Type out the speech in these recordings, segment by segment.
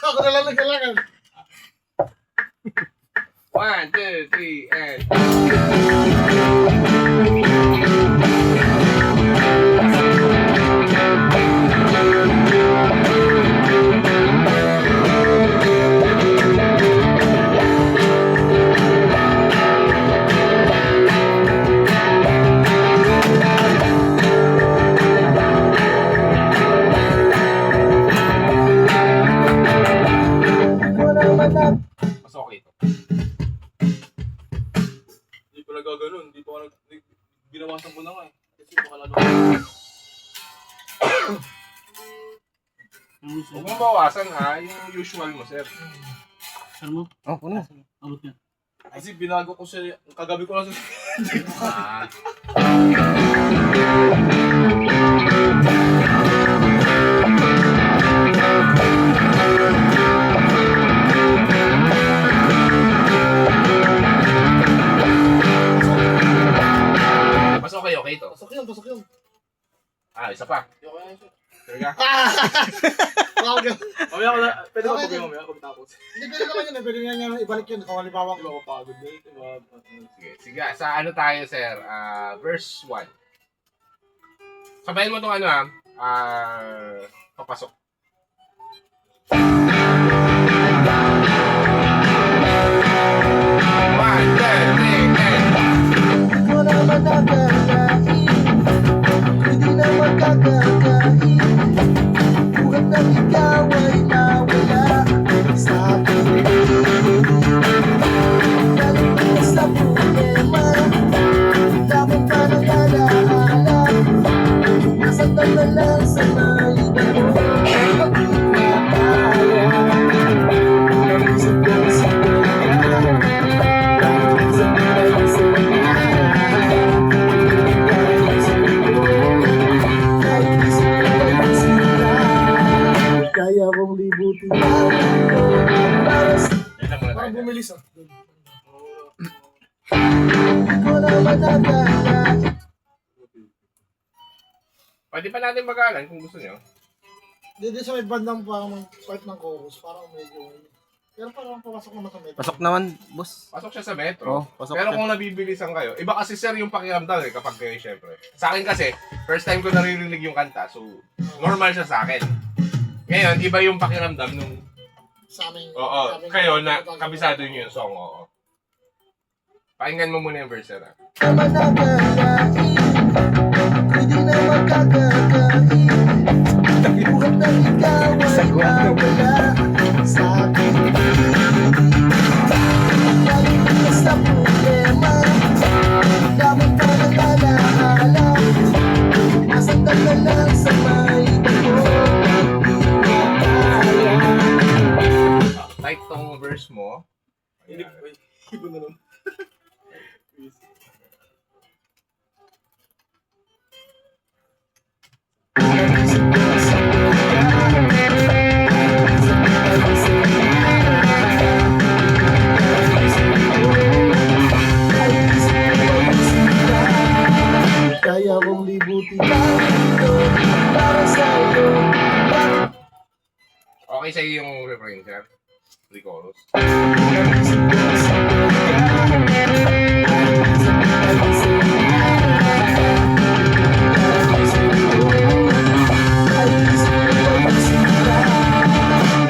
Ako na lang nagkalakan. 1, 2, 3, and... Mas okay ito. Hindi pala gaganon, hindi pa ako binawasan ko na nga eh. Kasi baka lalo. Huwag mong bawasan ha, yung usual mo, sir. Sir mo? Oh, puno. Abot niya. Kasi binago ko siya, kagabi ko lang sa... Ah. Mas okay ito. Pasok yun, pasok yun. Ah, isa pa. Okay na siya. Sige ka. Wag. Mamaya ko na, pwede ko Okay, pag then. mamaya kung tapos. Hindi, pwede naman yun eh. Pwede nga niya ibalik yun. Kung halimbawa Di ba ako pagod na ito? Sige, sige. Sa ano tayo, sir? Verse 1. Sabayin mo itong ano ha. Papasok. One, two, three, and... Mo naman nakalain, hindi na magkakakain. Buhat ng ikaw ay nawala sa akin. Galing ka sa problema, dapat pa nang alaala. Nasaktan na lang sa maliban mo, pag-ibig na kaya. Naisip ko sa kanya, kahit sa kanya sa kaya kong libutin para sa Yan lang muna parang tayo. bumilis ah. ko naman nakalain. Pwede pa natin magalan kung gusto nyo. Hindi sa may bandang parang part ng chorus. Parang medyo... Pero parang papasok naman sa medyo. Pasok naman, boss. Pasok siya sa metro. Oh, pasok Pero siya. kung nabibilisan kayo, iba kasi sir yung pakiramdam eh kapag kayo syempre. Sa akin kasi, first time ko naririnig yung kanta, so normal siya sa akin. Ngayon, iba yung pakiramdam nung, Sa aming... oo, aming- kayo na kabisado nyo yung song, oo. Pakinggan mo muna yung verse na. Naman nakalain, hindi na magkakakain. Buhat ng ikaw ay nawala sa akin. Galing ka sa problema, dapat pa nang alaala. Nasaktan na lang sa maiba mo, hindi na kaya. Tight tong verse mo. Hindi, wait. Iba na lang. Kaya kong libutin lang ito para sa'yo. Okay sa'yo yung refrain, sir? Pre-chorus.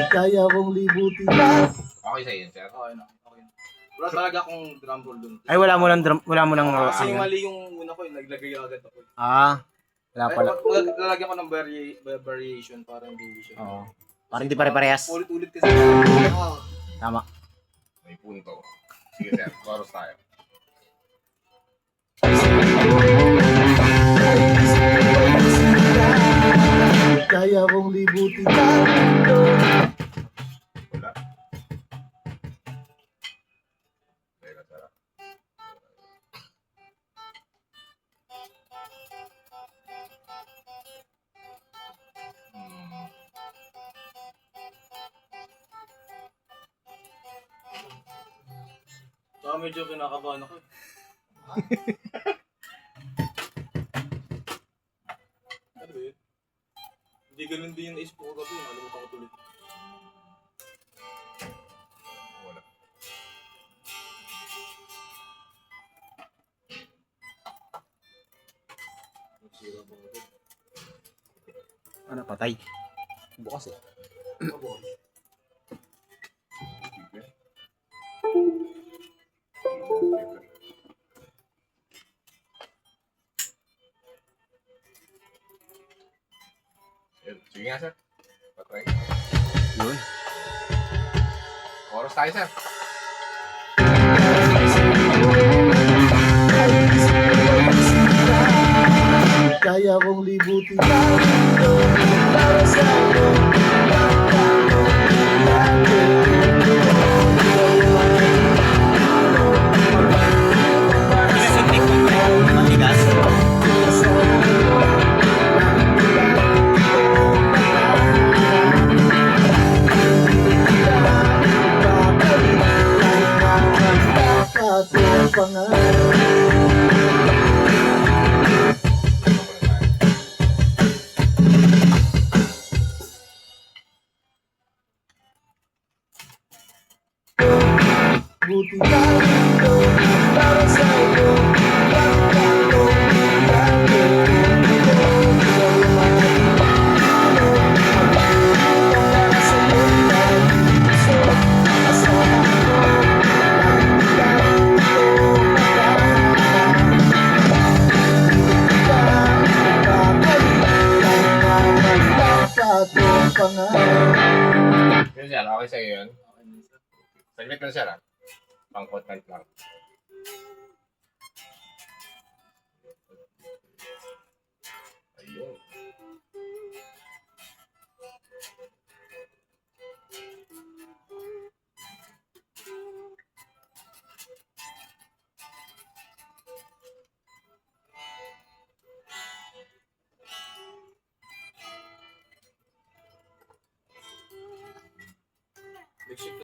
Kaya kong libutin lang. Okay sa'yo yun, sir? Okay na, okay na. Wala talaga akong drum roll dun. Ay, wala mo ng drum, wala mo ng... Kasi ano. mali yung una ko, naglagay agad ako. Wala pala. Lalagyan ko ng variation para hindi siya. Oo. Parang di pare-parehas. Ulit-ulit kasi. Ah, Tama. May punto. Sige, sir. Chorus tayo. Kaya kong libutin lang ito. Wala. Teka, sarap. Hmm. Saka medyo kinakabahan ako. Ano ba yun? Hindi ganun din yung naisip ko kagabi. Nakalimutan ko tuloy. Ano, patay. Bukas eh. Sige nga, sir. Patry. Yun. Oras tayo, sir. Kaya kong libutin ang mundo para sa'yo. Matigas. Ating pangarap. Buti ka dito para sa'yo. Pangarap. Yun, sir. Okay sa'yo yun. Saglit lang, sir, ah. Pang-content lang. Ayun. Nag-shift